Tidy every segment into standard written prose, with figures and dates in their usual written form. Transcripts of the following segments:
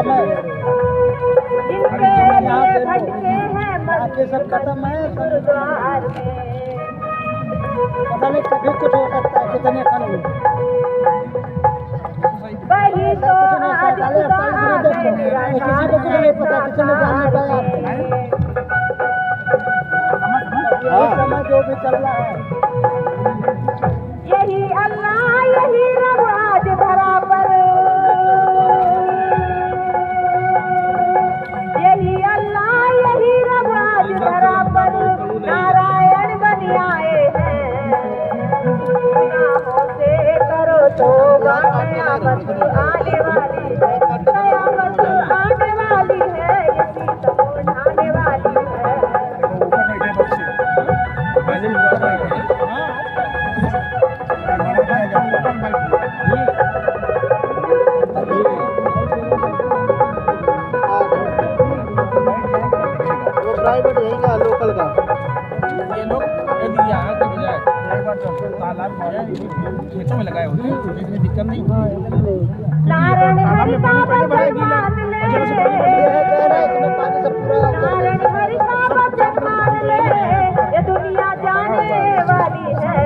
खत्म है, जिनके लिए भटके हैं बाकी सब खत्म है। गुरुद्वार में। पता नहीं कभी कुछ हो सकता है, कितने खन हुए वही तो आज खुदा आ गए किसी को कुछ नहीं पता, किसी ने जान नहीं पाया। यही समय जो भी चल रहा है, यही अल्लाह यही रब आज धरा पर, यही अल्लाह यही रब आज धरा पर नारायण बन आए हैं। गुनाहों से करो तौबा, कयामत आने वाली है, कयामत आने वाली है, यही तो आने वाली है। वो प्राइवेट यही का लोकल का ये लोग यदि यहाँ के बजाय एक बार तो तालाब खेतों में लगाए होते हैं, इसमें दिक्कत नहीं। नारायण हरि का वचन मान ले, पानी से पूरा नारायण हरि का वचन मान ले, ये दुनिया जाने वाली है।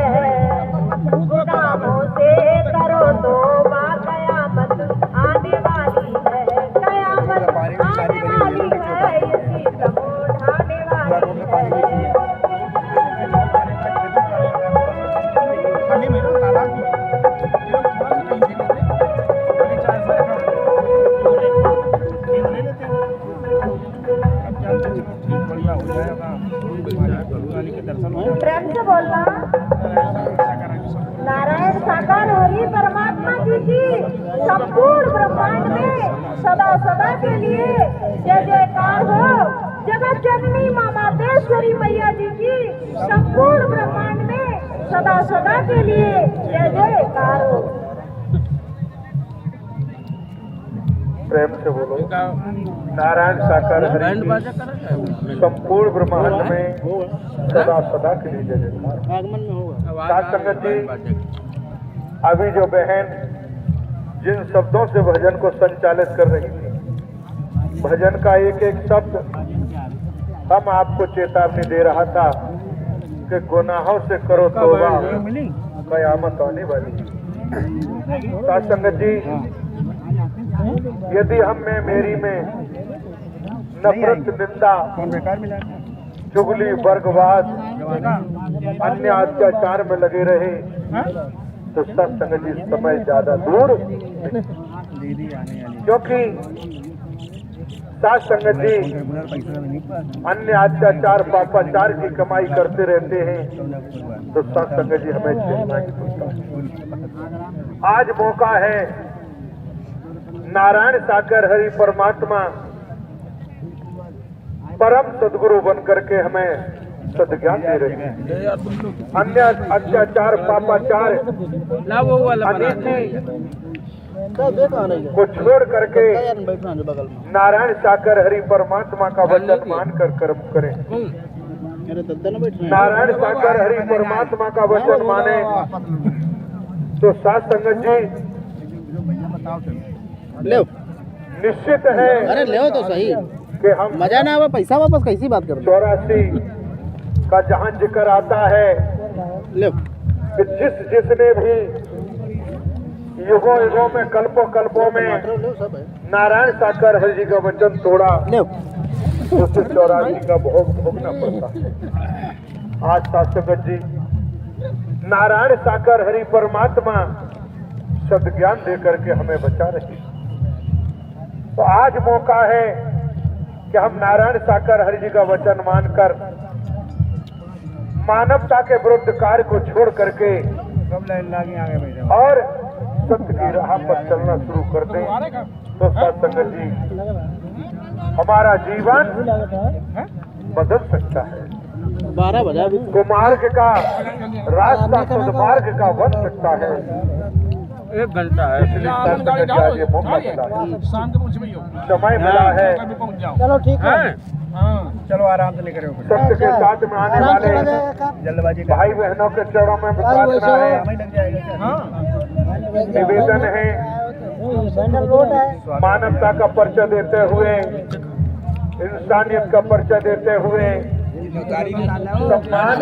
गुनाहों से करो तौबा, कयामत आने वाली है, कयामत आने वाली है, इसी प्रमोद आने वाली है। खाली में ना तालाब में ये लोग थोड़ा सा कहीं से लेते हैं, बड़े चाय से रखा ले लेते हैं। अब जानते हैं ठीक बढ़िया हो जाएगा, वाली के दर्शन हो जाएगा। प्रेम से बोलना। नारायण साकार हरि परमात्मा जी की संपूर्ण ब्रह्मांड में सदा सदा के लिए जय जयकार हो। जगत जननी माँ मातेश्वरी मैया जी की संपूर्ण ब्रह्मांड में सदा सदा के लिए जय जयकार हो। प्रेम से बोलो। नारायण साकार हरि की संपूर्ण ब्रह्मांड में सदा सदा के लिए जय जयकार। आगमन में होगा। साथ संगत जी, अभी जो बहन जिन शब्दों से भजन को संचालित कर रही थी, भजन का एक एक शब्द हम आपको चेतावनी दे रहा था कि गुनाहों से करो तौबा, कयामत आने वाली है। साथ संगत जी, यदि हम में मेरी में नफरत, निंदा, चुगली, वर्गवाद, अन्य अत्याचार में लगे रहे तो सत्संग जी समय ज्यादा दूर, क्योंकि साथ संगत जी अन्य अत्याचार पापाचार की कमाई करते रहते हैं तो सत्संग जी हमें छेड़ना ही पड़ता है। आज मौका है, नारायण साकर हरि परमात्मा परम सदगुरु बन करके हमें सद्ज्ञान दे रहे हैं। अन्य अत्याचार, पापाचार, अनीति को छोड़ करके नारायण साकर हरि परमात्मा का वचन मानकर कर्म करें। नारायण साकर हरि परमात्मा का वचन माने तो साथ संगत जी ले निश्चित है, अरे ले तो सही कि हम मजा ना आवा, पैसा वापस कैसी बात कर 84 का जहां जिक्र आता है ले कि जिसने भी युगों युगों में कल्पों कल्पों में नारायण साकर हरि जी का वचन तोड़ा ले उसे 84 का भोग भोगना पड़ता है। आज शासक जी नारायण साकर हरि परमात्मा सद्ज्ञान दे करके हमें बचा रहे। तो आज मौका है कि हम नारायण साकर हरि जी का वचन मानकर मानवता के विरुद्ध कार्य को छोड़ करके और सत्य की राह पर चलना शुरू कर दें तो सत्संग जी हमारा जीवन बदल सकता है। 12 बजा भी कुमार्ग का रास्ता सदमार्ग का बन सकता है। 1 घंटा है, इसलिए सत्संग जी आज ये मौका मिला है, शाम को मुझे समय मिला है। चलो ठीक है। चलो आराम से लेकर सत्य के साथ में आने वाले जल्दबाजी भाई बहनों के चरणों में प्रार्थना है, निवेदन है बैंडल रोड है। मानवता का परिचय देते हुए, इंसानियत का परिचय देते हुए सम्मान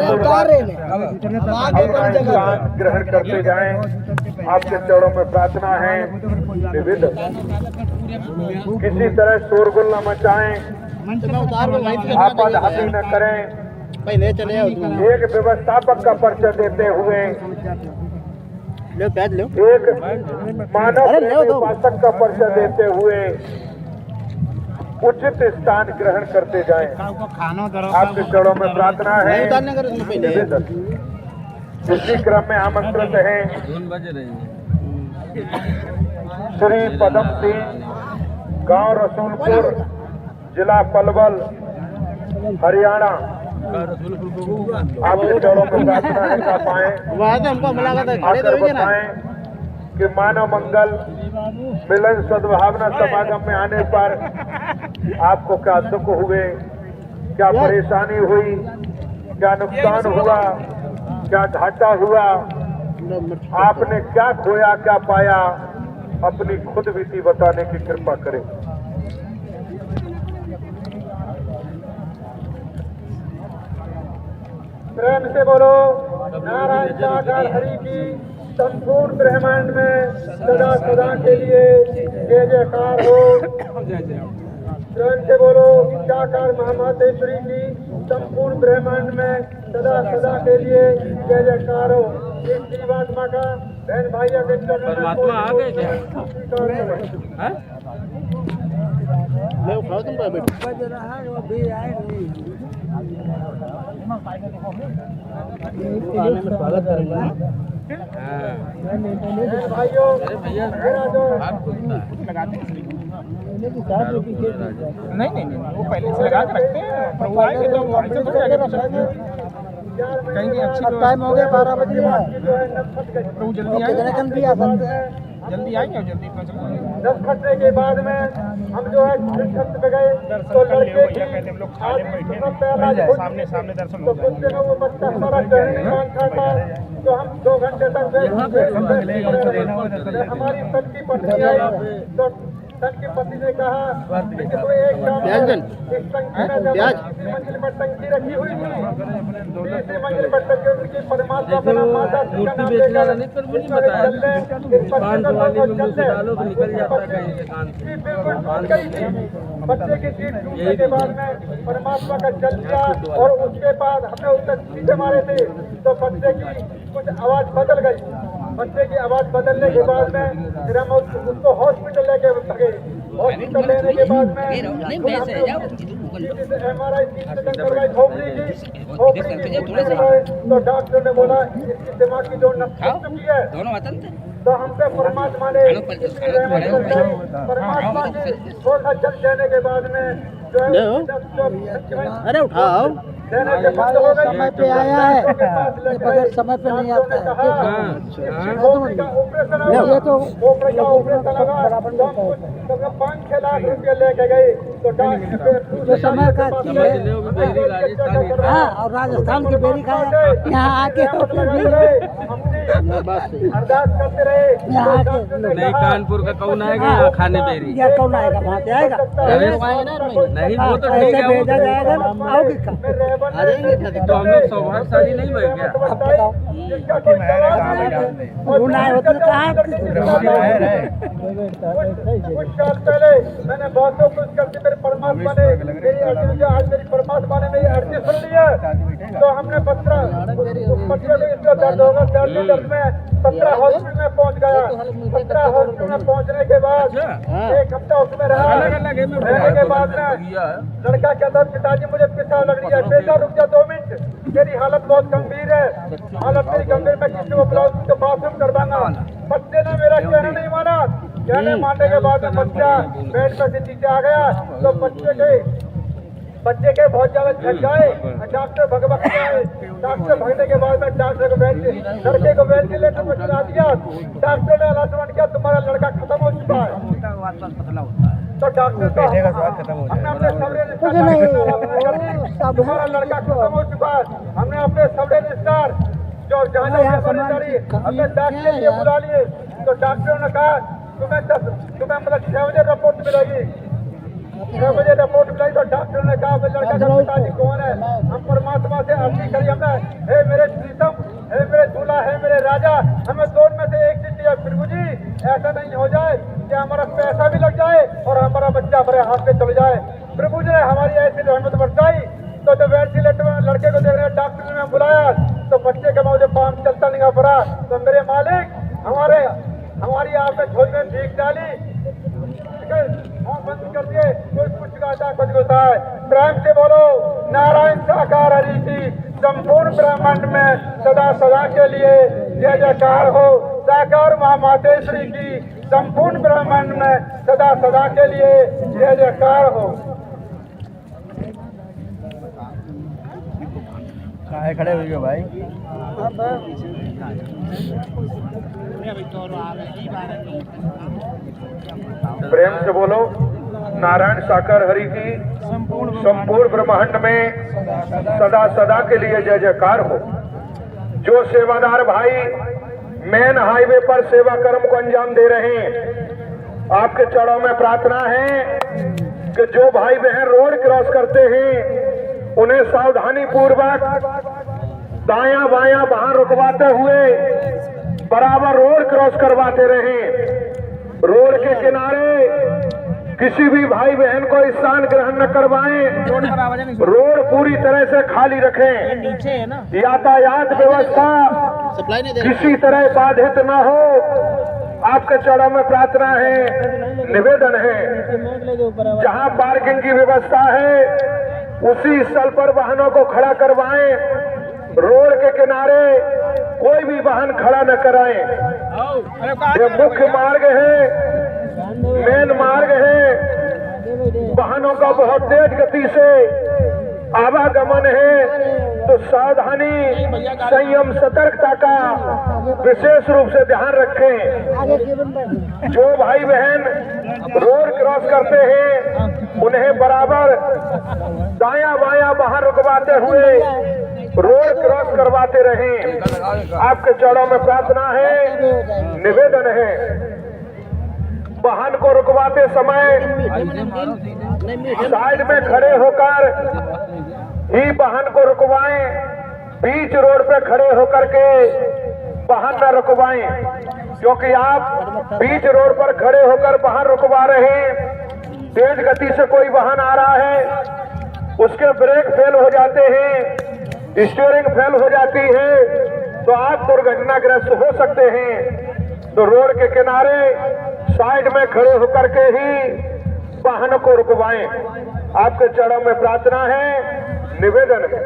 ग्रहण करते जाएं। आपके चरणों में प्रार्थना है विविध किसी तरह शोरगुल न मचाएं, आपाधापी न करें। एक व्यवस्थापक का परिचय देते हुए, एक मानव उपासक का परिचय देते हुए उचित स्थान ग्रहण करते जाएं। आपके चरणों में प्रार्थना है। इसी क्रम में आमंत्रित हैं श्री पदम सिंह, गांव रसूलपुर, जिला पलवल, हरियाणा। आपके चरणों में प्रार्थना है कि आप आएं, आकर बताएं कि मानव मंगल मिलन सद्भावना समागम में आने पर आपको क्या दुख हुए, क्या परेशानी हुई, क्या नुकसान हुआ, क्या घाटा हुआ, आपने क्या खोया क्या पाया, अपनी खुद बीती बताने की कृपा करें। प्रेम से बोलो नारायण सागर हरि की संपूर्ण ब्रह्मांड में सदा सदा के लिए जय जयकार हो। प्रेम से बोलो साकार महामातेश्वरी की संपूर्ण ब्रह्मांड में सदा सदा के लिए जय जयकार हो। इस जीवात्मा का बहन भाइयों के परमात्मा आ गए क्या? भाइयों मेरा जो नहीं वो पहले से लगा के रखते हैं, पर वो आएंगे तो हमसे थोड़ी आगे पहुंच सकते हैं। कहेंगे अच्छी टाइम हो गया 12 बजे है। तो वो जल्दी आएंगे, भी आ सकते हैं। जल्दी आएंगे और जल्दी पहुंचेंगे। 10 घंटे के बाद में हम जो है छत पे गए तो लड़के की सामने दर्शन तो कुछ दिनों में बच्चा हमारा चढ़ने था तो हम 2 घंटे तक हमारी सच की पत्नी आई तो सच की पत्नी ने कहा कि कोई एक काम इस टंकी में जब तीसरी मंजिल पर टंकी रखी हुई थी, तीसरी मंजिल पर टंकी उनकी परमात्मा का नाम माता जी का नाम लेकर बच्चे की सीट टूटने के बाद में परमात्मा का जल दिया और उसके बाद हमने उससे सीधे मारे थे तो बच्चे की कुछ आवाज बदल गई। बच्चे की आवाज बदलने के बाद में फिर हम उसको हॉस्पिटल लेके गए। हॉस्पिटल लेने के बाद में MRI करवाई खोपड़ी की तो डॉक्टर ने बोला इसकी दिमाग की जो नस फट चुकी है। तो हमसे परमात्मा ने परमात्मा की थोड़ा जल देने के बाद में जो है अरे उठाओ देने के बंद हो गई। समय पे आया है, बगैर समय पे नहीं आता है। ऑपरेशन ये तो ऑपरेशन लगा तो 5-6 लाख रुपये लेके गए तो डॉक्टर जो समय का हाँ और राजस्थान की बेरी खाया यहाँ आके अरदास करते रहे। यहाँ आके नहीं कानपुर का कौन आएगा यहाँ खाने बेरी? यार कौन आएगा वहाँ से आएगा नहीं वो तो ठीक ऐसे है, भेजा जाएगा आओगे कब? तो हम लोग सौभाग्यशाली नहीं बन गया। अब बताओ वो ना होता तो कहाँ कुछ साल पहले मैंने बहुतों को करके मेरे परमात्मा ने मेरी अर्जी जो आज मेरी परमात्मा ने मेरी अर्जी सुन ली है तो हमने 15 में इसका दर्द होगा 10 में 17 हॉस्पिटल में पहुंच गया। 17 हॉस्पिटल में पहुंचने के बाद 1 हफ्ता उसमें रहा। रहने के बाद में लड़का कहता पिताजी मुझे पिता लग रही है। बेटा रुक जा 2 मिनट, मेरी हालत बहुत गंभीर है, हालत मेरी गंभीर, मैं किसी को बुलाऊं तो बाथरूम करवाना। बच्चे ने मेरा कहना नहीं माना। कहने मानने के बाद में बच्चा बेड पर से नीचे आ गया तो बच्चे के बहुत ज्यादा झट गए। डॉक्टर भगवत आए। डॉक्टर भगने के बाद में डॉक्टर को लड़के को वेंटिलेटर पर चला दिया। डॉक्टर ने अनाउंसमेंट किया तुम्हारा लड़का खत्म हो चुका है। तो डॉक्टर को हमने अपने तुम्हारा लड़का खत्म हो चुका है। हमने अपने सब रजिस्ट्रार जो जांच अपने डॉक्टर के लिए बुला लिए तो डॉक्टरों ने कहा तुम्हें 6 बजे रिपोर्ट मिलेगी। 6 बजे रिपोर्ट मिलाई तो डॉक्टर ने कहा लड़का का पिताजी कौन है। हम परमात्मा से अर्जी करी हमने, हे मेरे प्रीतम, हे मेरे दूल्हा, हे मेरे राजा, हमें दोनों में से एक चीज दिया। प्रभु जी ऐसा नहीं हो जाए कि हमारा पैसा भी लग जाए और हमारा बच्चा हमारे हाथ में चल जाए। प्रभु जी ने हमारी ऐसी रहमत बरसाई। तो जब वेंटिलेटर में लड़के को देखने डॉक्टर ने बुलाया तो बच्चे का मुझे पाँव चलता नहीं पड़ा। तो मेरे मालिक हमारी आप में झोल में भीख डाली, बंद कर दिए। कोई कुछ गाता कुछ होता है। प्रेम से बोलो नारायण साकार हरि की संपूर्ण ब्रह्मांड में सदा सदा के लिए जय जयकार हो। साकार महामातेश्वरी की संपूर्ण ब्रह्मांड में सदा सदा के लिए जय जयकार हो। काहे खड़े हुए हो भाई? प्रेम से बोलो नारायण साकार हरि की संपूर्ण ब्रह्मांड में सदा सदा के लिए जय जयकार हो। जो सेवादार भाई मेन हाईवे पर सेवा कर्म को अंजाम दे रहे हैं, आपके चरणों में प्रार्थना है कि जो भाई बहन रोड क्रॉस करते हैं उन्हें सावधानी पूर्वक दायां बायां वाहन रुकवाते हुए बराबर रोड क्रॉस करवाते रहें। रोड के किनारे किसी भी भाई बहन को स्थान ग्रहण न करवाएं। रोड पूरी तरह से खाली रखें। नीचे है ना, यातायात व्यवस्था किसी तरह बाधित न हो। आपके चरणों में प्रार्थना है, निवेदन है। जहां पार्किंग की व्यवस्था है उसी स्थल पर वाहनों को खड़ा करवाएं। रोड के किनारे कोई भी वाहन खड़ा न कराएं। ये मुख्य मार्ग है, मेन मार्ग है। वाहनों का बहुत तेज गति से आवागमन है, तो सावधानी, संयम, सतर्कता का विशेष रूप से ध्यान रखें। जो भाई बहन रोड क्रॉस करते हैं उन्हें बराबर दायां बायां वाहन रुकवाते हुए रोड क्रॉस करवाते रहें। आपके चरणों में प्रार्थना है, निवेदन है। वाहन को रुकवाते समय साइड में खड़े होकर ही वाहन को रुकवाएं। बीच रोड पे खड़े होकर के वाहन न रुकवाएं, क्योंकि आप बीच रोड पर खड़े होकर वाहन रुकवा रहे हैं। तेज गति से कोई वाहन आ रहा है, उसके ब्रेक फेल हो जाते हैं, स्टीयरिंग फेल हो जाती है, तो आप दुर्घटनाग्रस्त हो सकते हैं। तो रोड के किनारे साइड में खड़े होकर के ही वाहनों को रुकवाएं। आपके चरणों में प्रार्थना है, निवेदन है।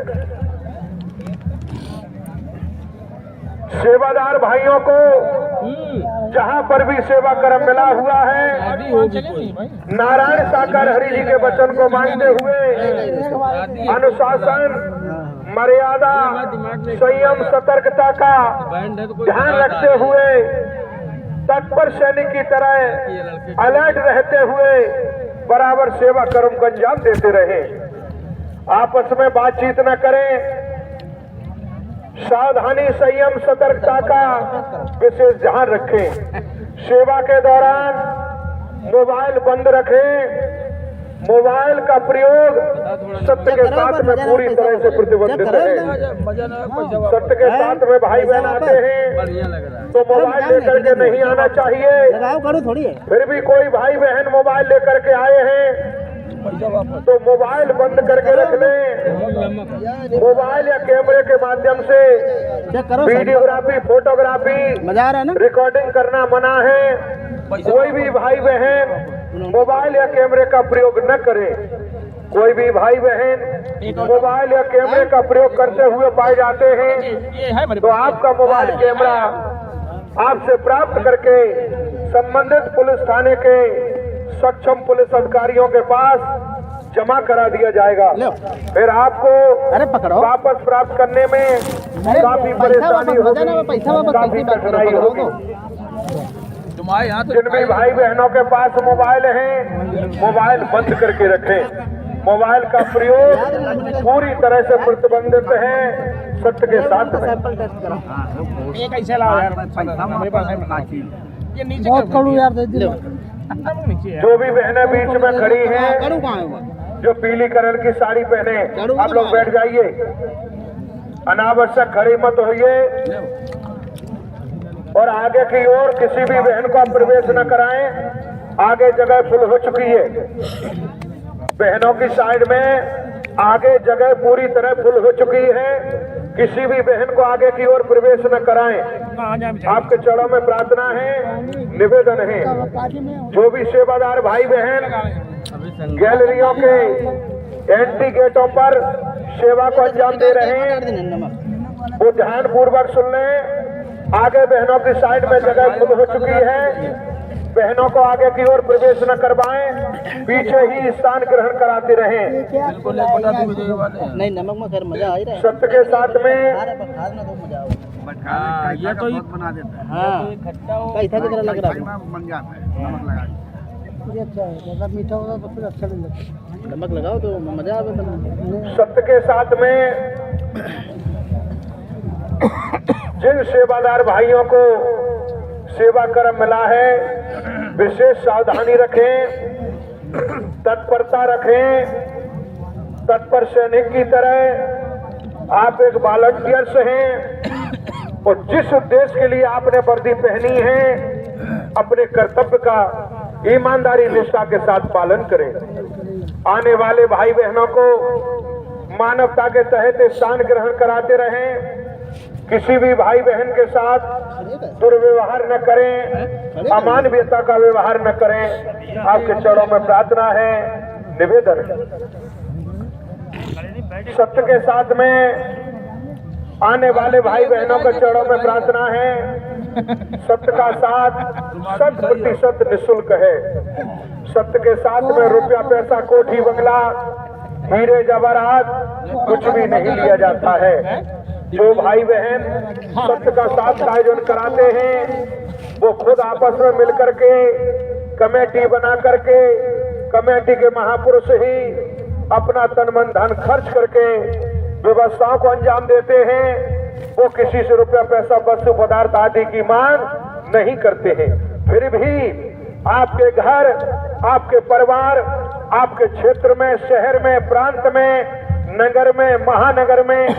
सेवादार भाइयों को जहां पर भी सेवा कर्म मिला हुआ है, नारायण साकार हरि जी के वचन को मानते हुए अनुशासन, मर्यादा, संयम, सतर्कता का ध्यान रखते हुए तत्पर सैनिक की तरह अलर्ट रहते हुए बराबर सेवा कर्म को अंजाम देते रहे। आपस में बातचीत न करें। सावधानी, संयम, सतर्कता का विशेष ध्यान रखें। सेवा के दौरान मोबाइल बंद रखें। मोबाइल का प्रयोग सत्य के साथ में पूरी तरह से प्रतिबंधित है। सत्य के साथ में भाई बहन आते हैं तो मोबाइल लेकर के नहीं आना चाहिए। फिर भी कोई भाई बहन मोबाइल लेकर के आए हैं तो मोबाइल बंद करके रख लें। मोबाइल या कैमरे के माध्यम से वीडियोग्राफी, फोटोग्राफी, रिकॉर्डिंग करना मना है। कोई भी भाई बहन मोबाइल या कैमरे का प्रयोग न करे। कोई भी भाई बहन मोबाइल या कैमरे का प्रयोग करते हुए पाए जाते हैं तो आपका मोबाइल कैमरा आपसे प्राप्त करके संबंधित पुलिस थाने के सक्षम पुलिस अधिकारियों के पास जमा करा दिया जाएगा। फिर आपको वापस प्राप्त करने में काफी परेशानी होगी, काफी कठिनाई होगी। जिन भी भाई बहनों के पास मोबाइल हैं, मोबाइल बंद करके रखें। मोबाइल का प्रयोग पूरी तरह से प्रतिबंधित है। सत्य के साथ में ये कैसे लाओ यार, मेरे पास है ये नीचे बहुत कड़ू यार दे दिलो। नीचे है। जो भी बहनें बीच में खड़ी हैं, जो पीली कलर की साड़ी पहने, आप लोग बैठ जाइए, अनावश्यक खड़ी मत होइए और आगे की ओर किसी भी बहन को आप प्रवेश न कराएं। आगे जगह फुल हो चुकी है, बहनों की साइड में आगे जगह पूरी तरह फुल हो चुकी है। किसी भी बहन को आगे की ओर प्रवेश न कराएं। आपके चरणों में प्रार्थना है, निवेदन है, जो भी सेवादार भाई बहन गैलरियों के एंट्री गेटों पर सेवा को अंजाम दे रहे हैं, वो ध्यान पूर्वक सुन लें। आगे बहनों की साइड में जगह फुल हो चुकी है, बहनों को आगे की ओर प्रवेश न करवाएं, पीछे ही स्थान ग्रहण कराते रहें। नहीं नमक में खैर मजा आ ही रहा है। सत्य के साथ में ये तो बना देता है। हाँ कैसा की तरह लग रहा है, बन जाता है नमक लगा के। ये अच्छा है, अगर मीठा होगा तो फिर अच्छा नहीं लगता। नमक लगाओ तो मजा आवे। सत्य के साथ में जिन सेवादार भाइयों को सेवा कर्म मिला है, विशेष सावधानी रखें, तत्परता रखें। तत्पर सैनिक की तरह आप एक वॉलंटियर्स हैं और जिस उद्देश्य के लिए आपने वर्दी पहनी है, अपने कर्तव्य का ईमानदारी निष्ठा के साथ पालन करें। आने वाले भाई बहनों को मानवता के तहत स्थान ग्रहण कराते रहें। किसी भी भाई बहन के साथ दुर्व्यवहार न करें, अमानवीयता का व्यवहार न करें। आपके चरणों में प्रार्थना है, निवेदन है। सत्य के साथ में आने वाले भाई बहनों के चरणों में प्रार्थना है, सत्य का साथ 100% निःशुल्क है। सत्य के साथ में रुपया पैसा कोठी बंगला हीरे जवाहरात कुछ भी नहीं लिया जाता है। जो भाई बहन सत्य का साथ का आयोजन कराते हैं, वो खुद आपस में मिलकर के कमेटी बना करके, कमेटी के महापुरुष ही अपना तन मन धन खर्च करके व्यवस्थाओं को अंजाम देते हैं। वो किसी से रुपया पैसा वस्तु पदार्थ आदि की मांग नहीं करते हैं। फिर भी आपके घर, आपके परिवार, आपके क्षेत्र में, शहर में, प्रांत में, नगर में, महानगर में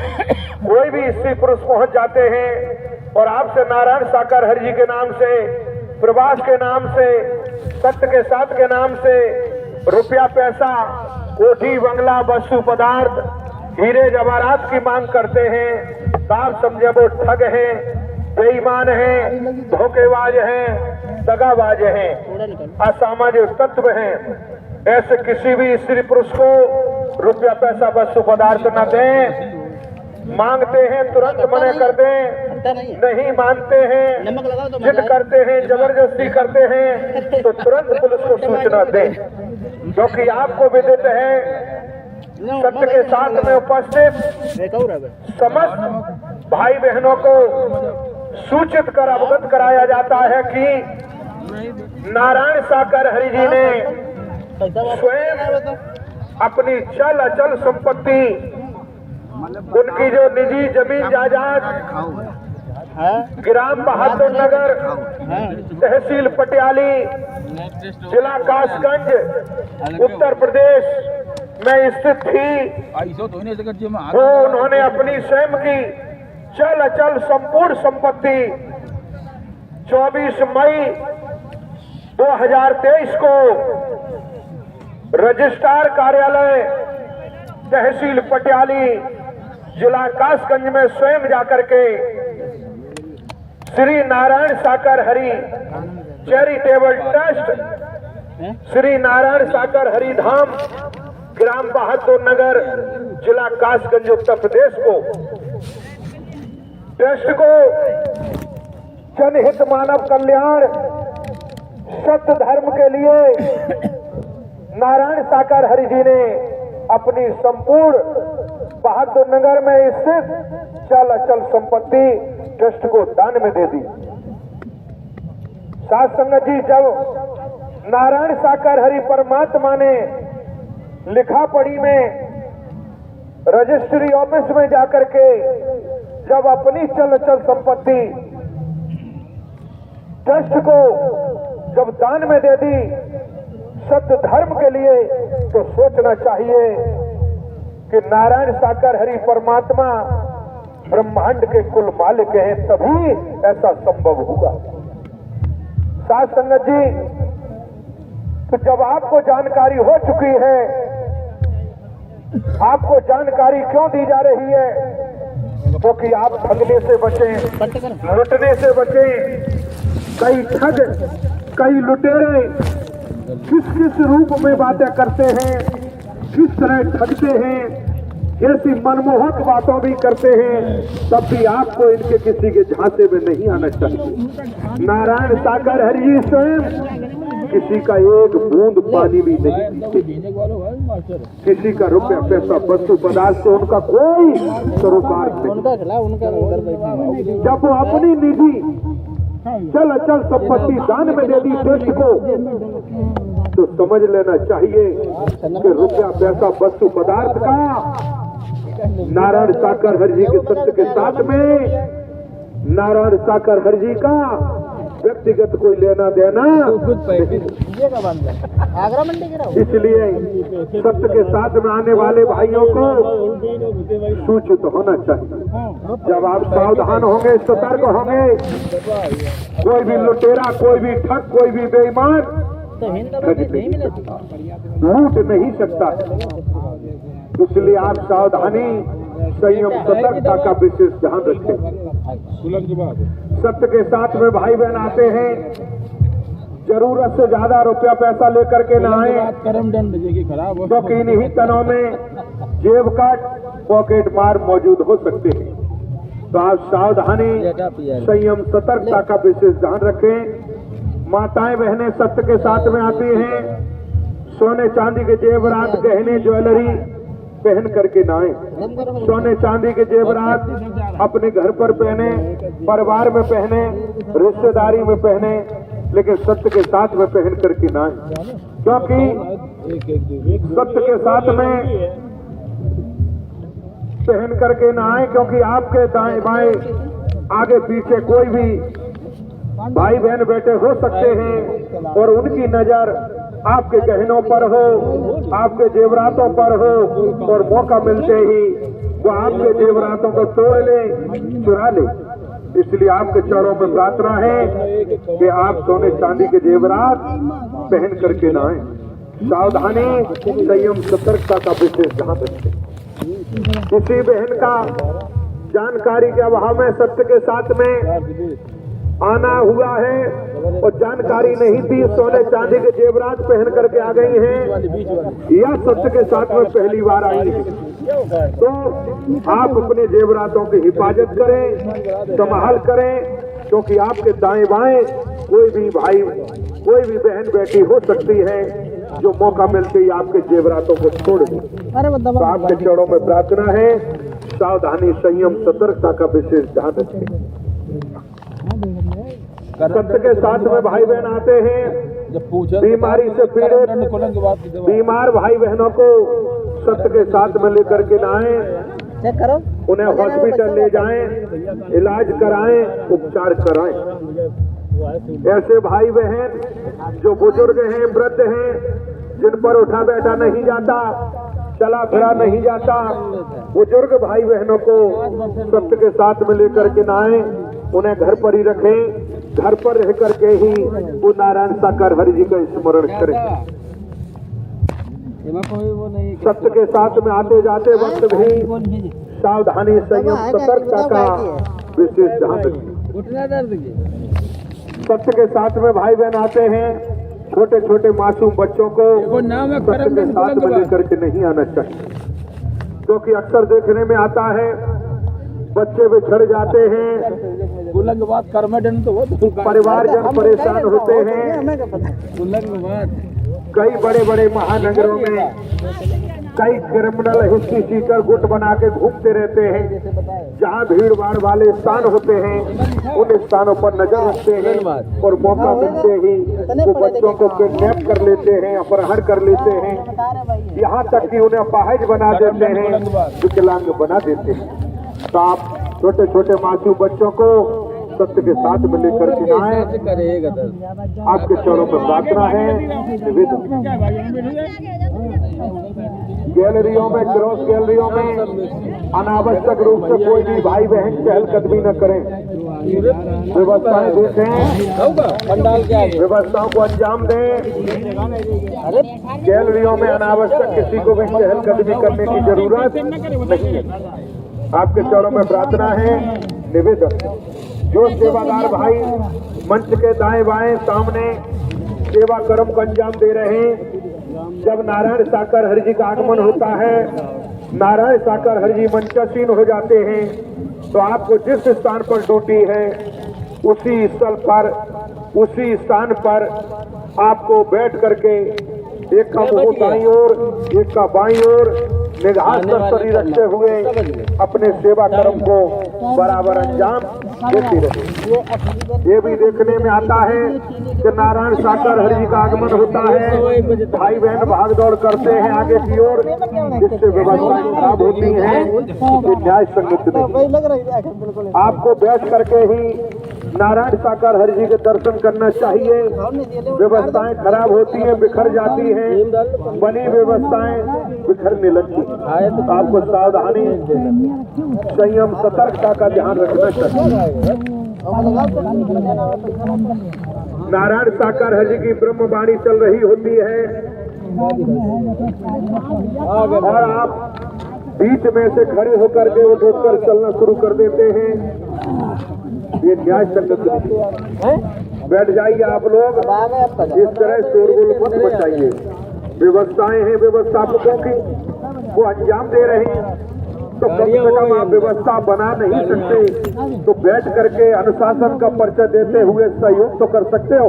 कोई भी स्त्री पुरुष पहुंच जाते हैं और आपसे नारायण साकार हरि जी के नाम से, प्रवास के नाम से, सत्य के साथ के नाम से रुपया पैसा कोठी बंगला वस्तु पदार्थ हीरे जवाहरात की मांग करते हैं। तो आप समझे वो ठग हैं, बेईमान हैं, धोखेबाज हैं, दगाबाज हैं, असामाजिक तत्व हैं। ऐसे किसी भी स्त्री पुरुष को रुपया पैसा वस्तु पदार्थ न दें। मांगते हैं तुरंत मना कर दें, नहीं मानते हैं, जिद करते हैं, जबरदस्ती करते हैं तो तुरंत पुलिस को सूचना दें। क्योंकि आपको विदित है, सत्य के साथ में उपस्थित समस्त भाई बहनों को सूचित कर अवगत कराया जाता है कि नारायण साकार हरि जी ने स्वयं अपनी चल अचल संपत्ति, उनकी जो निजी जमीन जायदाद ग्राम बहादुर नगर, तहसील पटियाली, जिला कासगंज, उत्तर प्रदेश में स्थित थी, वो उन्होंने अपनी स्वयं की चल अचल संपूर्ण संपत्ति 24 मई 2023 को रजिस्ट्रार कार्यालय तहसील पटियाली, जिला कासगंज में स्वयं जाकर के श्री नारायण साकार हरि चैरिटेबल ट्रस्ट, श्री नारायण साकार हरि धाम, ग्राम बहादुर नगर, जिला कासगंज, उत्तर प्रदेश को, ट्रस्ट को जनहित मानव कल्याण सत्य धर्म के लिए नारायण साकार हरि जी ने अपनी संपूर्ण बहादुर नगर में स्थित चल अचल संपत्ति ट्रस्ट को दान में दे दी। साथ संगत जी, जब नारायण साकार हरि परमात्मा ने लिखा पढ़ी में रजिस्ट्री ऑफिस में जाकर के जब अपनी चल संपत्ति ट्रस्ट को जब दान में दे दी सत्य धर्म के लिए, तो सोचना चाहिए कि नारायण साकार हरि परमात्मा ब्रह्मांड के कुल मालिक हैं, तभी ऐसा संभव होगा। साथ संगत जी, तो जब आपको जानकारी हो चुकी है, आपको जानकारी क्यों दी जा रही है? क्योंकि तो आप ठगने से बचें, लुटने से बचें। कई ठग, कई लुटेरे किस किस रूप में बातें करते हैं, किस तरह ठगते हैं, ऐसी मनमोहक बातों भी करते हैं, तब भी आपको इनके किसी के झांसे में नहीं आना चाहिए। नारायण साकार हरि जी स्वयं किसी का एक बूंद पानी भी नहीं, किसी का रुपया पैसा वस्तु पदार्थ से उनका कोई सरोकार नहीं। जब वो अपनी निधि चल अचल संपत्ति दान में दे दी देश को, तो समझ लेना चाहिए कि रुपया पैसा वस्तु पदार्थ का नारायण साकार हरि जी के सत्य के साथ में नारायण साकार हरि जी का व्यक्तिगत कोई लेना देना। इसलिए सत्य के साथ में आने वाले भाइयों को सूचित होना चाहिए। जब आप सावधान होंगे, सतर्क होंगे, कोई भी लुटेरा, कोई भी ठग, कोई भी बेईमान ठग नहीं सकता, लूट नहीं सकता। इसलिए आप सावधानी, संयम, सतर्कता का विशेष ध्यान रखें। सत्य के साथ में भाई बहन आते हैं, जरूरत से ज्यादा रुपया पैसा लेकर के न आए, क्योंकि इन्हीं तनों में जेब काट, पॉकेट मार मौजूद हो सकते हैं। तो आप सावधानी, संयम, सतर्कता का विशेष ध्यान रखें। माताएं बहनें सत्य के साथ में आती हैं, सोने चांदी के जेवरात, गहने, ज्वेलरी पहन करके ना आए। सोने चांदी के जेवरात अपने घर पर पहने, परिवार में पहने, रिश्तेदारी में पहने, लेकिन सत्य के साथ में पहन करके ना आए। क्योंकि सत्य के साथ में पहन करके ना आए, क्योंकि आपके दाएं बाएं आगे पीछे कोई भी भाई बहन बेटे हो सकते हैं और उनकी नजर आपके गहनों पर हो, आपके जेवरातों पर हो, और मौका मिलते ही वो आपके जेवरातों को तोड़ ले, चुरा ले। इसलिए आपके चरणों में प्रार्थना है कि आप सोने चांदी के जेवरात पहन करके ना आए। सावधानी, संयम, सतर्कता का विशेष ध्यान रखें। किसी बहन का जानकारी के अभाव में सत्य के साथ में आना हुआ है और जानकारी नहीं थी, सोने चांदी के जेवरात पहन करके आ गई हैं, या सत्य के साथ में पहली बार आई हैं, तो आप अपने जेवरातों की हिफाजत करें, संभाल करें, क्योंकि आपके दाएं बाएं कोई भी भाई, कोई भी बहन बेटी हो सकती है जो मौका मिलते ही आपके जेवरातों को छोड़ दे। तो आपके चरणों में प्रार्थना है, सावधानी, संयम, सतर्कता का विशेष ध्यान रखें। सत्य के साथ में भाई बहन आते हैं, बीमारी से पीड़ित बीमार भाई बहनों को सत्य के साथ में लेकर के लाएं, उन्हें हॉस्पिटल ले जाएं, इलाज कराएं, उपचार कराएं। ऐसे भाई बहन जो बुजुर्ग हैं, वृद्ध हैं, जिन पर उठा बैठा नहीं जाता, चला फिरा नहीं जाता, बुजुर्ग भाई बहनों को सत्य के साथ में लेकर के लाएं, उन्हें घर पर ही रखें, घर पर रह करके ही वो नारायण साकार हरि जी का स्मरण करें। सत्य के साथ में आते जाते वक्त भी सावधानी, संयम, सतर्कता का विशेष ध्यान रखें। सत्य के साथ में भाई बहन आते हैं, छोटे छोटे मासूम बच्चों को सत्य के साथ में लेकर के नहीं आना चाहिए, क्योंकि अक्सर देखने में आता है बच्चे बिछड़ जाते हैं, परिवारजन परेशान होते हैं, कई बड़े बड़े महानगरों में कई क्रिमिनल हिस्ट्री सीकर गुट बना के घूमते रहते हैं। जहां भीड़ भाड़ वाले स्थान होते हैं उन स्थानों पर नजर रखते हैं और मौका मिलते ही वो बच्चों को किडनैप कर लेते हैं, अपहरण कर लेते हैं, यहाँ तक कि उन्हें अपाहिज बना देते हैं, विकलांग बना देते हैं। तो आप छोटे छोटे मासूम बच्चों को सत्य के साथ में लेकर के आए। आपके चरणों पर प्रार्थना है, निवेदन। गैलरियों में, क्रॉस गैलरियों में अनावश्यक रूप से कोई भी भाई बहन चहलकदमी न करें। व्यवस्थाएं देखें, पंडाल के आगे व्यवस्थाओं को अंजाम दें। गैलरियों में अनावश्यक किसी को भी चहलकदमी करने की जरूरत नहीं है। आपके चरणों में प्रार्थना है, निवेदन। जो सेवादार भाई मंच के दाएं बाएं सामने सेवा कर्म को अंजाम दे रहे हैं, जब नारायण साकर हरि जी का आगमन होता है, नारायण साकर हरि जी मंचासीन हो जाते हैं, तो आपको जिस स्थान पर ड्यूटी है उसी स्थल पर, उसी स्थान पर आपको बैठ करके एक का मुंह दाईं ओर, एक का बाईं ओर निगाह शरीर रखते हुए अपने सेवा कर्म को बराबर अंजाम देती रहे। ये भी देखने में आता है कि नारायण साकर हरि जी का आगमन होता है, भाई बहन भाग दौड़ करते हैं आगे की ओर, जिससे व्यवस्थाएं खराब होती हैं, ये न्याय संगत नहीं। आपको बैठ करके ही नारायण साकर हरि जी के दर्शन करना चाहिए। व्यवस्थाएं खराब होती हैं, बिखर जाती हैं, बनी व्यवस्थाएं बिखरने लगती। तो आपको सावधानी, संयम, सतर्कता का ध्यान रखना चाहिए। नारायण साकर हरि की ब्रह्मवाणी चल रही होती है और आप बीच में से खड़े होकर के उठकर चलना शुरू कर देते हैं, ये न्याय संगत नहीं। बैठ जाइए आप लोग, इस तरह शोरगुल मत मचाइए। व्यवस्थाएं हैं व्यवस्थापकों की, वो अंजाम दे रहे हैं, तो कम से कम आप व्यवस्था बना नहीं सकते तो बैठ करके अनुशासन का परिचय देते हुए सहयोग तो कर सकते हो।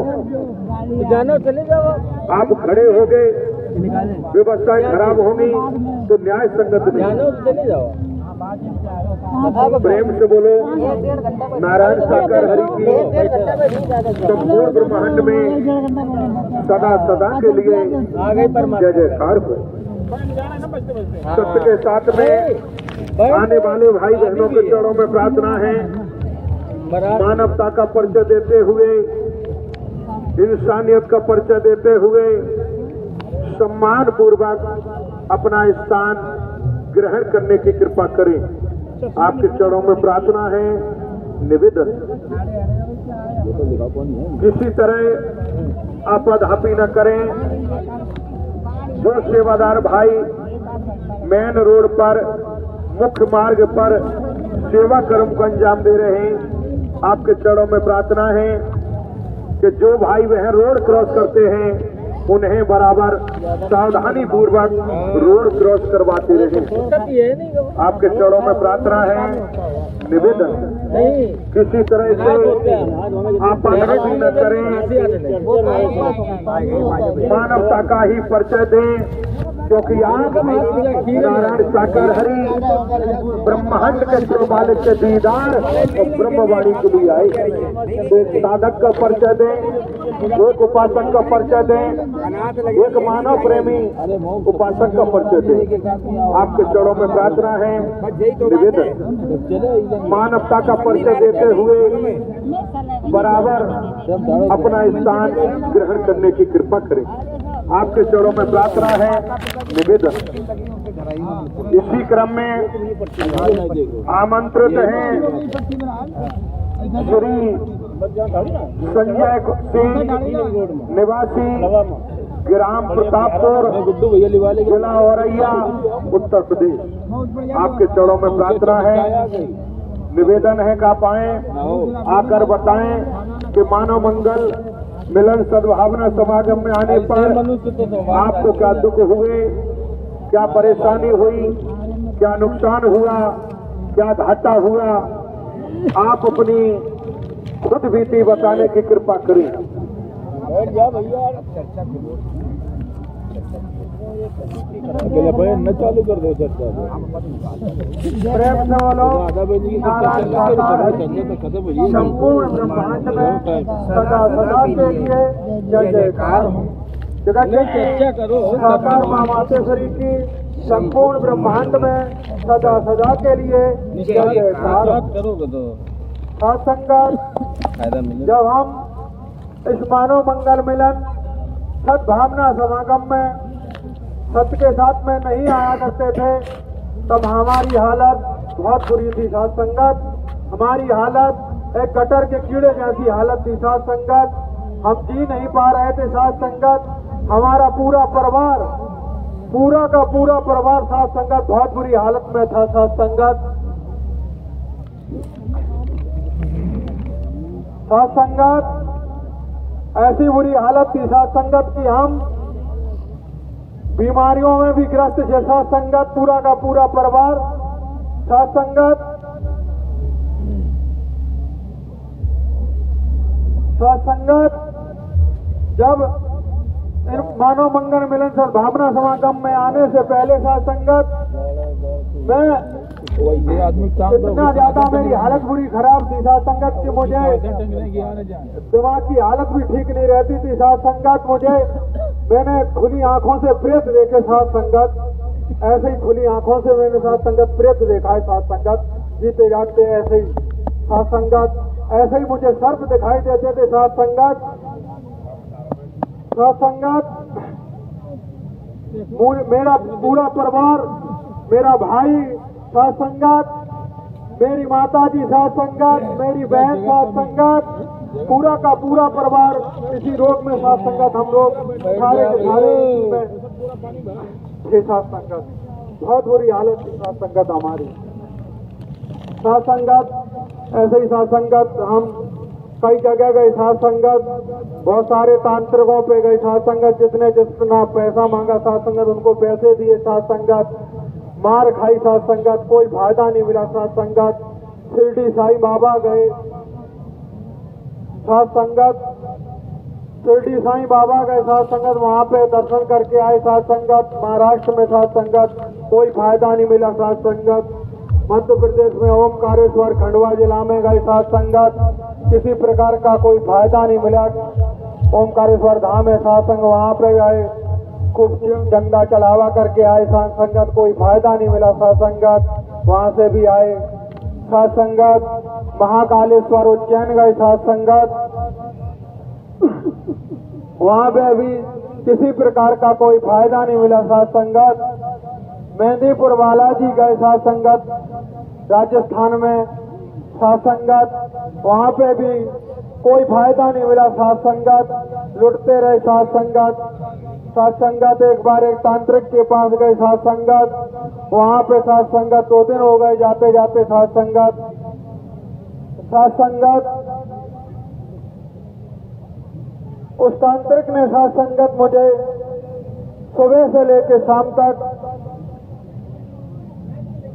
जानो चले जाओ, आप खड़े हो गए, व्यवस्थाएं खराब होंगी तो न्याय संगत नहीं। जानो चले जाओ। प्रेम से बोलो, नारायण साकर हरि की संपूर्ण ब्रह्मांड में सदा सदा के लिए जय जयकार हो। सत्य के साथ में आने वाले भाई बहनों के चरणों में प्रार्थना है, मानवता का परिचय देते हुए, इंसानियत का परिचय देते हुए सम्मान पूर्वक अपना स्थान ग्रहण करने की कृपा करें। आपके चरणों में प्रार्थना है, निवेदन। किसी तरह आपाधापी न करें। जो सेवादार भाई मेन रोड पर, मुख्य मार्ग पर सेवा कर्म को अंजाम दे रहे हैं, आपके चरणों में प्रार्थना है कि जो भाई बहन रोड क्रॉस करते हैं उन्हें बराबर सावधानी पूर्वक रोड क्रॉस करवाते रहे। आपके चरणों में प्रार्थना है, निवेदन। किसी तरह से आपाधापी न करें, मानवता का ही परिचय दें, क्योंकि आप नारायण साकर हरि ब्रह्मांड के प्रमालिक के दीदार और ब्रह्मवाणी के लिए आए। तो एक साधक का परिचय दें, एक उपासक का परिचय दें, एक मानव प्रेमी उपासक का परिचय दें। आपके चरणों में प्रार्थना है, निवेदन। मानवता का परिचय देते हुए बराबर अपना स्थान ग्रहण करने की कृपा करें। आपके चरणों में प्रार्थना है, निवेदन। इसी क्रम में आमंत्रित हैं श्री संजय सिंह, निवासी ग्राम प्रतापपुर, जिला औरैया, उत्तर प्रदेश। आपके चरणों में प्रार्थना है, निवेदन है कि आप आए, आकर बताएं कि मानव मंगल मिलन सद्भावना समागम में आने पर आपको क्या दुख हुए, क्या परेशानी हुई, क्या नुकसान हुआ, क्या घाटा हुआ, आप अपनी खुद बीती बताने की कृपा करें। बैठ जा भैया चर्चा अकेला भाई न चालू कर दो चर्चा प्रेम से बोलो आधा बजे की चर्चा तो खत्म हुई संपूर्ण ब्रह्मांड में सदा सदा के लिए जय जयकार हो। जगत चर्चा करो साकार माँ मातेश्वरी की संपूर्ण ब्रह्मांड में सदा सदा के लिए जय जयकार हो। करोगे तो साथ संगत फायदा मिले। जब हम इस मानव मंगल मिलन सद्भावना समागम में सत्य के साथ में नहीं आया करते थे तब हमारी हालत बहुत बुरी थी। साथ संगत हमारी हालत एक गटर के कीड़े जैसी हालत थी। साथ संगत हम जी नहीं पा रहे थे। साथ संगत हमारा पूरा परिवार पूरा का पूरा परिवार साथ संगत बहुत बुरी हालत में था। साथ संगत साथ संगत ऐसी बुरी हालत थी साथ संगत की हम बीमारियों में भी ग्रस्त थे। साथ संगत पूरा का पूरा परिवार साथ संगत जब इन मानव मंगल मिलन सद्भावना समागम में आने से पहले साथ संगत मैं इतना ज्यादा मेरी हालत बुरी खराब थी। साथ संगत की मुझे दिमाग की हालत भी ठीक नहीं रहती थी। साथ संगत मुझे मैंने खुली आंखों से प्रेत देखे। साथ संगत ऐसे ही खुली आंखों से मैंने साथ संगत प्रेत देखा है। साथ संगत जीते जागते ऐसे ही साथ संगत ऐसे ही मुझे सर्प दिखाई देते थे। साथ संगत मेरा पूरा परिवार मेरा भाई साथ संगत मेरी माता जी साथ संगत मेरी बहन साथ संगत पूरा का पूरा परिवार इसी रोग में साथ संगत हम लोग सारे के सारे साथ संगत बहुत बुरी हालत थी। साथ संगत हमारी साथ संगत ऐसे ही साथ संगत हम कई जगह गए। साथ संगत बहुत सारे तांत्रिकों पे गए। साथ संगत जितने जितना पैसा मांगा साथ संगत उनको पैसे दिए। साथ संगत मार खाई। साथ संगत कोई फायदा नहीं मिला। साथ संगत शिरडी साईं बाबा गए। साथ संगत शिरडी साईं बाबा गए। साथ संगत वहाँ पे दर्शन करके आए। साथ संगत महाराष्ट्र में साथ संगत कोई फायदा नहीं मिला। साथ संगत मध्य प्रदेश में ओमकारेश्वर खंडवा जिला में गए। साथ संगत किसी प्रकार का कोई फायदा नहीं मिला। ओमकारेश्वर धाम है साथ संग वहाँ पे गए खूब गंदा चढ़ावा करके आए। साथ संगत कोई फायदा नहीं मिला। साथ संगत वहाँ से भी आए। साथ संगत महाकालेश्वर उज्जैन गए। साथ संगत वहाँ पे भी किसी प्रकार का कोई फायदा नहीं मिला। साथ संगत मेहंदीपुर बालाजी गए। साथ संगत राजस्थान में साथ संगत वहाँ पे भी कोई फायदा नहीं मिला। साथ संगत लुटते रहे। साथ संगत एक बार एक तांत्रिक के पास गए। साथ संगत वहाँ पे साथ संगत 2 दिन हो गए जाते जाते। साथ संगत उस तांत्रिक ने साथ संगत मुझे सुबह से लेकर शाम तक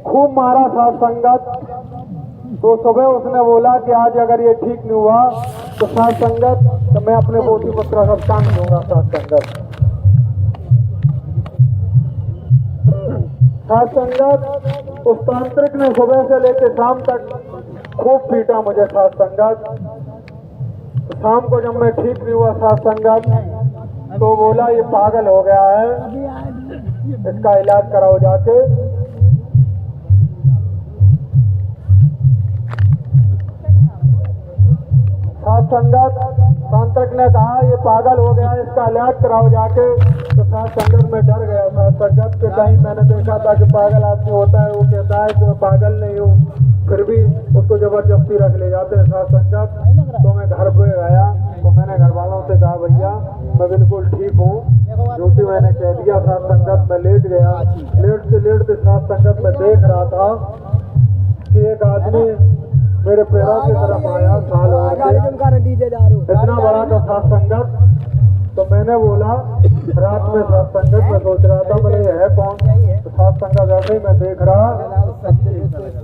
खूब मारा। साथ संगत तो सुबह उसने बोला कि आज अगर ये ठीक नहीं हुआ तो साथ संगत तो मैं अपने पोती पुत्र सब टांग दूंगा। साथ संगत उस तांत्रिक ने सुबह से लेकर शाम तक खूब पीटा मुझे। साथ संगत शाम को जब मैं ठीक नहीं हुआ साथ संगत तो बोला ये पागल हो गया है, इसका इलाज कराओ जाके। साथ संगत तांत्रिक ने कहा ये पागल हो गया है, इसका इलाज कराओ जाके। तो साथ संगत में डर गया। साथ संगत के कहीं मैंने देखा था कि पागल आदमी होता है, वो कहता है कि मैं पागल नहीं हूँ, फिर भी उसको जबरदस्ती रख ले जाते हैं। साथ संगत तो मैं घर पे गया तो मैंने घर वालों से कहा भैया मैं बिल्कुल ठीक हूँ, जो कि मैंने कह दिया। साथ संगत में लेट गया। लेटते साथ संगत में देख रहा था कि एक आदमी मेरे पैरों की तरफ आया साल इतना बड़ा था साथ संगत। तो मैंने बोला रात में साथ संगत में सोच रहा था बोले ये है कौन। तो साथ संगत ऐसे ही मैं देख रहा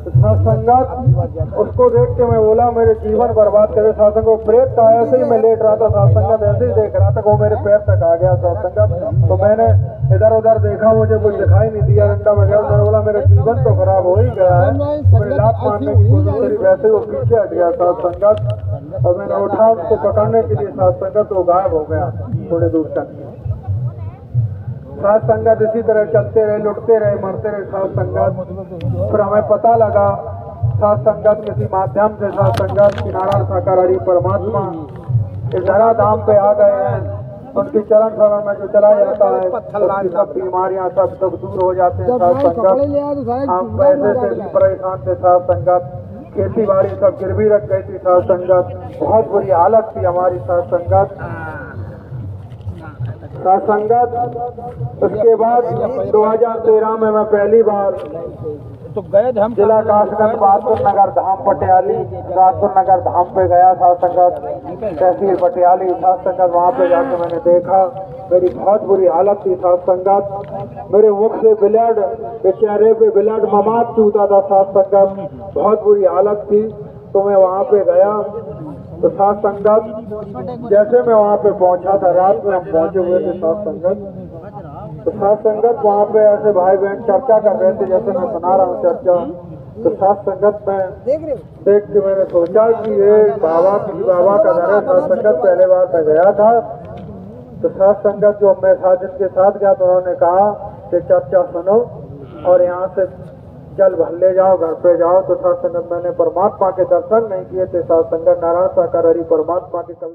तो सत्संगत उसको देख के मैं बोला मेरे जीवन बर्बाद करे सत्संग। वो प्रेत था, ऐसे ही मैं लेट रहा था, सत्संगत ऐसे ही देख रहा था, वो मेरे पैर तक आ गया सत्संगत। तो मैंने इधर उधर देखा, मुझे कुछ दिखाई नहीं दिया, डंडा में गया। मैंने बोला मेरा जीवन तो खराब हो ही गया है। मेरी लात मारने की कोशिश करी, वैसे वो पीछे हट गया सत्संगत। और मैंने उठा उसको पकड़ने के लिए सत्संगत, वो गायब हो गया थोड़ी दूर तक। साथ संगत इसी तरह चलते रहे, लुटते रहे, मरते रहे साथ संगत। फिर हमें पता लगा साथ संगत किसी माध्यम से साथ संगत की नारायण साकार हरि परमात्मा इस धरा धाम पे आ गए हैं। उनकी चरण शरण में जो चला जाता है उसकी सब बीमारियां सब दूर हो जाते हैं साथ संगत। हम पैसे से भी परेशान थे साथ संगत, खेती बाड़ी सब गिरवी रख गई थी साथ संगत, बहुत बुरी हालत थी हमारी साथ संगत। संगत उसके बाद 2013 में मैं पहली बार तो गए थे हम जिला कासगंज बहादुर नगर धाम पटियाली, बहादुर नगर धाम पे गया था संगत, तहसील पटियाली था संगत। वहाँ पे जाके मैंने देखा मेरी बहुत बुरी हालत थी साथ संगत। मेरे मुख से ब्लड, चेहरे पे ब्लड ममात चूता था साथ संगत, बहुत बुरी हालत थी। तो मैं वहाँ पे गया तो साथ संगत जैसे मैं वहाँ पे पहुँचा था, रात में हम पहुँचे हुए थे साथ संगत। तो साथ संगत वहाँ पे ऐसे भाई बहन चर्चा कर रहे थे, जैसे मैं सुना रहा हूँ चर्चा। तो साथ संगत में देख के मैंने सोचा कि ये बाबा किसी बाबा का घर है। साथ संगत पहले बार मैं गया था तो साथ संगत जो मैं साथ जिनके साथ गया तो उन्होंने कहा कि चर्चा सुनो और यहाँ से जल भर ले जाओ, घर पे जाओ। तो साथ संगत मैंने परमात्मा के दर्शन नहीं किए थे साथ संगत, नारायण साकार हरि परमात्मा के कभी